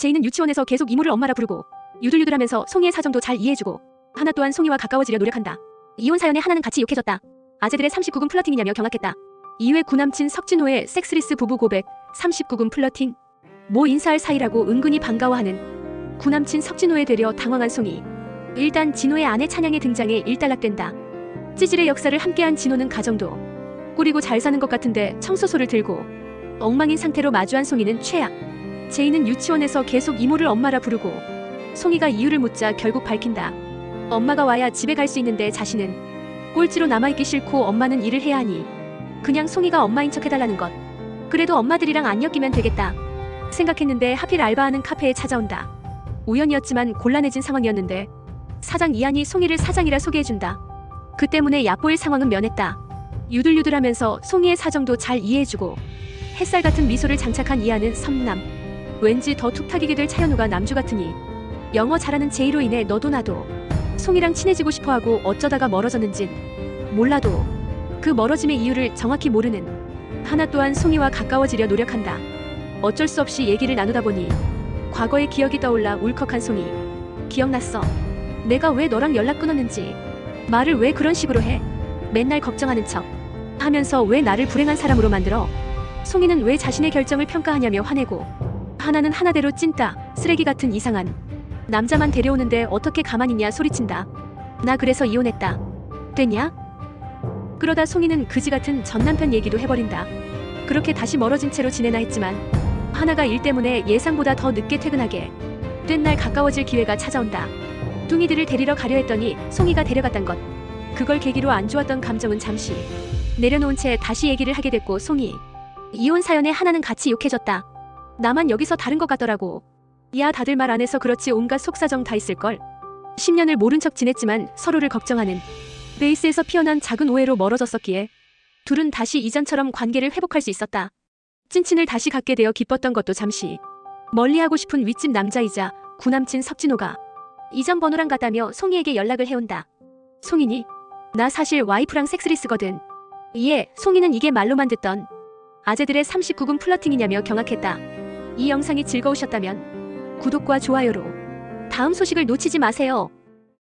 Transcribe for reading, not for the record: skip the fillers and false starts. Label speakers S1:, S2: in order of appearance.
S1: 제이는 유치원에서 계속 이모를 엄마라 부르고 유들유들하면서 송이의 사정도 잘 이해해주고 하나 또한 송이와 가까워지려 노력한다. 이혼 사연에 하나는 같이 욕해줬다. 아재들의 39금 플러팅이냐며 경악했다. 이후에 구남친 석진호의 섹스리스 부부 고백 39금 플러팅. 뭐 인사할 사이라고 은근히 반가워하는 구남친 석진호에 되려 당황한 송이. 일단 진호의 아내 찬양의 등장에 일단락된다. 찌질의 역사를 함께한 진호는 가정도 꾸리고 잘 사는 것 같은데 청소소를 들고 엉망인 상태로 마주한 송이는 최악. 제이는 유치원에서 계속 이모를 엄마라 부르고 송이가 이유를 묻자 결국 밝힌다. 엄마가 와야 집에 갈 수 있는데 자신은 꼴찌로 남아있기 싫고 엄마는 일을 해야 하니 그냥 송이가 엄마인 척 해달라는 것. 그래도 엄마들이랑 안 엮이면 되겠다 생각했는데 하필 알바하는 카페에 찾아온다. 우연이었지만 곤란해진 상황이었는데 사장 이한이 송이를 사장이라 소개해준다. 그 때문에 얕보일 상황은 면했다. 유들유들하면서 송이의 사정도 잘 이해해주고 햇살 같은 미소를 장착한 이한은 섬남. 왠지 더 툭탁이게 될 차현우가 남주 같으니 영어 잘하는 제이로 인해 너도 나도 송이랑 친해지고 싶어하고 어쩌다가 멀어졌는진 몰라도 그 멀어짐의 이유를 정확히 모르는 하나 또한 송이와 가까워지려 노력한다. 어쩔 수 없이 얘기를 나누다 보니 과거의 기억이 떠올라 울컥한 송이. 기억났어. 내가 왜 너랑 연락 끊었는지. 말을 왜 그런 식으로 해. 맨날 걱정하는 척 하면서 왜 나를 불행한 사람으로 만들어. 송이는 왜 자신의 결정을 평가하냐며 화내고 하나는 하나대로 찐따 쓰레기 같은 이상한 남자만 데려오는데 어떻게 가만히 있냐 소리친다. 나 그래서 이혼했다. 됐냐? 그러다 송이는 그지같은 전남편 얘기도 해버린다. 그렇게 다시 멀어진 채로 지내나 했지만 하나가 일 때문에 예상보다 더 늦게 퇴근하게 된 날 가까워질 기회가 찾아온다. 뚱이들을 데리러 가려 했더니 송이가 데려갔단 것. 그걸 계기로 안 좋았던 감정은 잠시 내려놓은 채 다시 얘기를 하게 됐고 송이. 이혼 사연에 하나는 같이 욕해줬다. 나만 여기서 다른 것 같더라고. 야 다들 말 안 해서 그렇지 온갖 속사정 다 있을걸. 10년을 모른 척 지냈지만 서로를 걱정하는 베이스에서 피어난 작은 오해로 멀어졌었기에 둘은 다시 이전처럼 관계를 회복할 수 있었다. 찐친을 다시 갖게 되어 기뻤던 것도 잠시 멀리하고 싶은 윗집 남자이자 구남친 석진호가 이전 번호랑 같다며 송이에게 연락을 해온다. 송이니? 나 사실 와이프랑 섹스리스거든. 이에 송이는 이게 말로만 듣던 아재들의 39금 플러팅이냐며 경악했다. 이 영상이 즐거우셨다면 구독과 좋아요로 다음 소식을 놓치지 마세요.